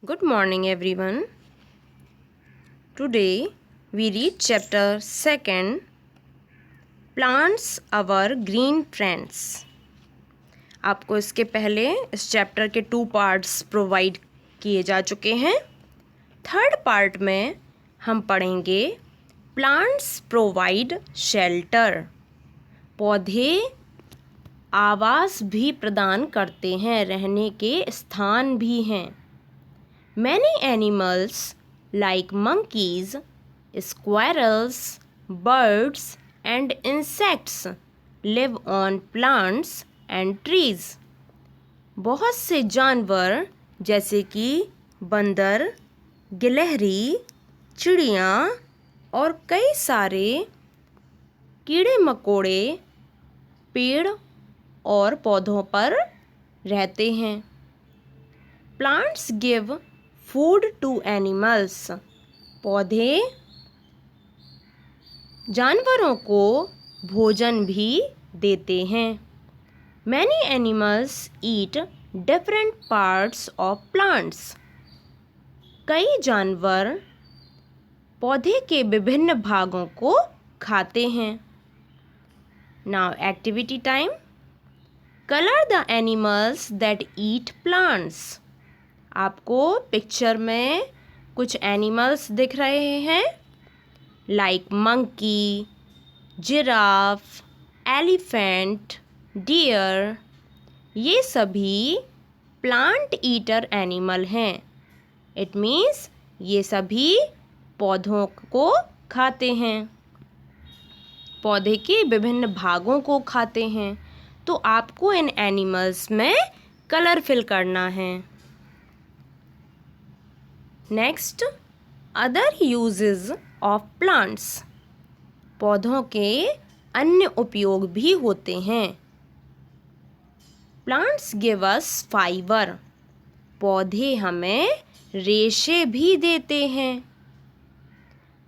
Good morning, everyone. Today we read chapter 2, Plants Our Green Friends. आपको इसके पहले इस चैप्टर के 2 पार्ट्स प्रोवाइड किए जा चुके हैं। थर्ड पार्ट में हम पढ़ेंगे प्लांट्स प्रोवाइड शेल्टर। पौधे आवास भी प्रदान करते हैं, रहने के स्थान भी हैं। Many animals like monkeys, squirrels, birds and insects live on plants and trees. बहुत से जानवर जैसे कि बंदर, गिलहरी, चिड़ियाँ और कई सारे कीड़े मकोड़े पेड़ और पौधों पर रहते हैं। Plants give food to animals. पौधे जानवरों को भोजन भी देते हैं। Many animals eat different parts of plants. कई जानवर पौधे के विभिन्न भागों को खाते हैं। Now activity time. Colour the animals that eat plants. आपको पिक्चर में कुछ एनिमल्स दिख रहे हैं like monkey, giraffe, elephant, deer. ये सभी प्लांट ईटर एनिमल हैं। इट मीन्स ये सभी पौधों को खाते हैं, पौधे के विभिन्न भागों को खाते हैं। तो आपको इन एनिमल्स में कलर फिल करना है। Next, other uses of plants. पौधों के अन्य उपयोग भी होते हैं। Plants give us fibre. पौधे हमें रेशे भी देते हैं।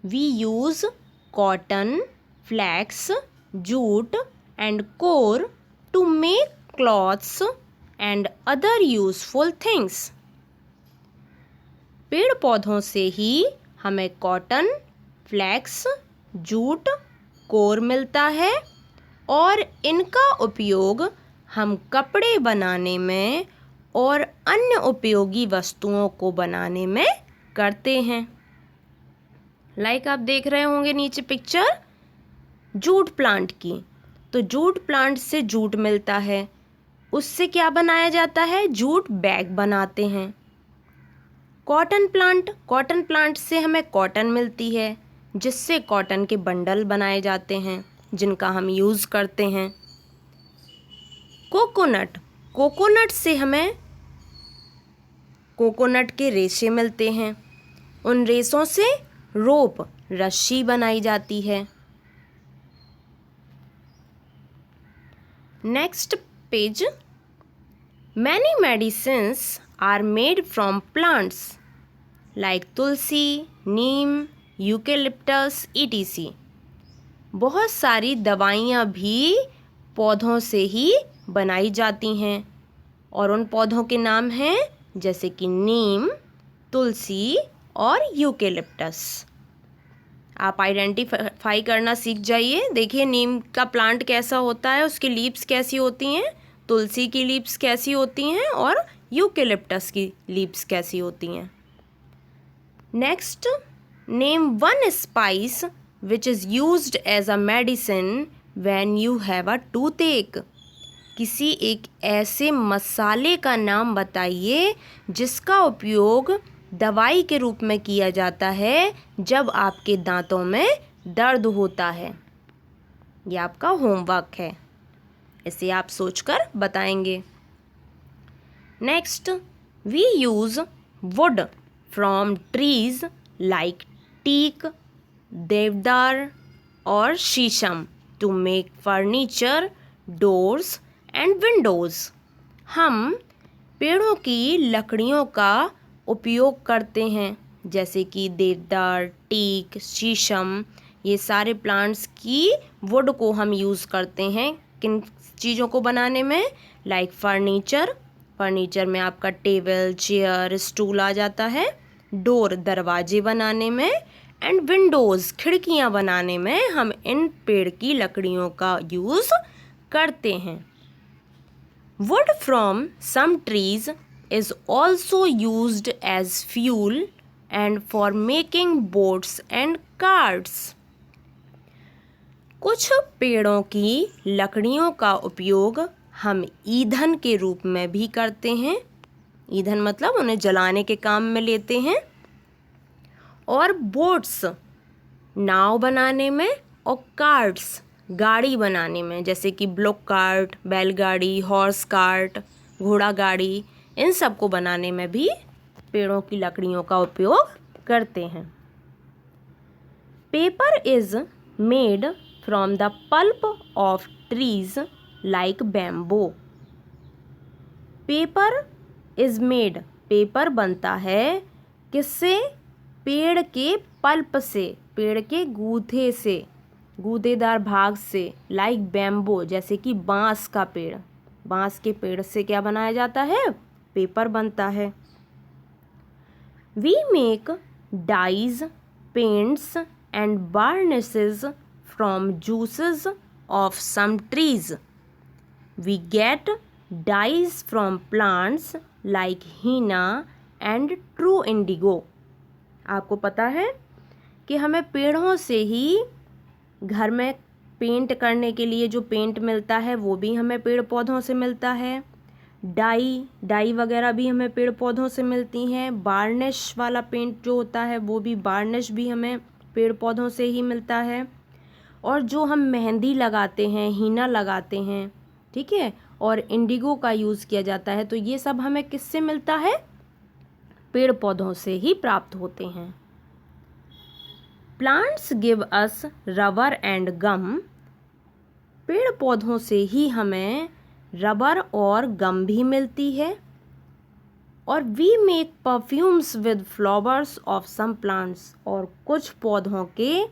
We use cotton, flax, jute and coir to make clothes and other useful things. पेड़ पौधों से ही हमें कॉटन, फ्लैक्स, जूट, कोर मिलता है और इनका उपयोग हम कपड़े बनाने में और अन्य उपयोगी वस्तुओं को बनाने में करते हैं। लाइक आप देख रहे होंगे नीचे पिक्चर जूट प्लांट की। तो जूट प्लांट से जूट मिलता है, उससे क्या बनाया जाता है? जूट बैग बनाते हैं। कॉटन प्लांट से हमें कॉटन मिलती है, जिससे कॉटन के बंडल बनाए जाते हैं जिनका हम यूज़ करते हैं। कोकोनट से हमें कोकोनट के रेशे मिलते हैं। उन रेशों से रोप, रस्सी बनाई जाती है। Next page. Many medicines are made from plants like tulsi, neem, eucalyptus etc. बहुत सारी दवाइयाँ भी पौधों से ही बनाई जाती हैं और उन पौधों के नाम हैं जैसे कि नीम, तुलसी और यूकेलिप्टस। आप आइडेंटिफाई करना सीख जाइए। देखिए नीम का प्लांट कैसा होता है, उसकी लीव्स कैसी होती हैं, तुलसी की लीव्स कैसी होती हैं और यूकेलिप्टस की लीव्स कैसी होती हैं। Next, name one spice which is used as a medicine when you have a toothache. किसी एक ऐसे मसाले का नाम बताइए जिसका उपयोग दवाई के रूप में किया जाता है जब आपके दांतों में दर्द होता है। यह आपका होमवर्क है, इसे आप सोचकर बताएंगे। Next, we use wood from trees like teak, deodar और sheesham to make furniture, doors and windows. हम पेड़ों की लकड़ियों का उपयोग करते हैं जैसे कि देवदार, टीक, शीशम। ये सारे प्लांट्स की वुड को हम यूज़ करते हैं किन चीज़ों को बनाने में? लाइक फर्नीचर, फर्नीचर में आपका टेबल, चेयर, स्टूल आ जाता है। डोर, दरवाजे बनाने में। एंड विंडोज़, खिड़कियाँ बनाने में हम इन पेड़ की लकड़ियों का यूज़ करते हैं। Wood from some trees is also used as fuel and for making boats and carts. कुछ पेड़ों की लकड़ियों का उपयोग हम ईंधन के रूप में भी करते हैं। ईंधन मतलब उन्हें जलाने के काम में लेते हैं। और बोट्स, नाव बनाने में। और कार्ट्स, गाड़ी बनाने में, जैसे कि ब्लॉक कार्ट, बैलगाड़ी, हॉर्स कार्ट, घोड़ा गाड़ी, इन सब को बनाने में भी पेड़ों की लकड़ियों का उपयोग करते हैं। Paper is made from the pulp of trees like bamboo. Paper is made, paper बनता है किससे? पेड़ के पल्प से, पेड़ के गूथे से, गूदेदार भाग से। लाइक बैम्बो, जैसे कि बांस का पेड़, बांस के पेड़ से क्या बनाया जाता है? पेपर बनता है। We make dyes, paints and varnishes from juices of some trees. We get dyes from plants like henna and true indigo. आपको पता है कि हमें पेड़ों से ही घर में पेंट करने के लिए जो पेंट मिलता है वो भी हमें पेड़ पौधों से मिलता है। डाई वगैरह भी हमें पेड़ पौधों से मिलती हैं। वार्निश वाला पेंट जो होता है वो भी, वार्निश भी हमें पेड़ पौधों से ही मिलता है। और जो हम मेहंदी लगाते हैं, हीना लगाते हैं, ठीक है, और इंडिगो का यूज़ किया जाता है, तो ये सब हमें किससे मिलता है? पेड़ पौधों से ही प्राप्त होते हैं। Plants give us rubber and gum. पेड़ पौधों से ही हमें रबर और गम भी मिलती है। और we make perfumes with flowers of some plants. और कुछ पौधों के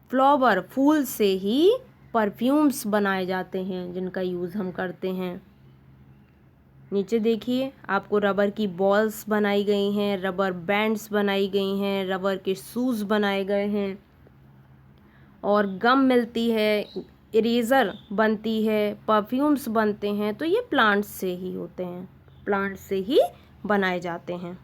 फ्लावर, फूल से ही परफ्यूम्स बनाए जाते हैं जिनका यूज़ हम करते हैं। नीचे देखिए, आपको रबर की बॉल्स बनाई गई हैं, रबर बैंड्स बनाई गई हैं, रबर के शूज़ बनाए गए हैं, और गम मिलती है, इरेज़र बनती है, परफ्यूम्स बनते हैं। तो ये प्लांट्स से ही होते हैं, प्लांट्स से ही बनाए जाते हैं।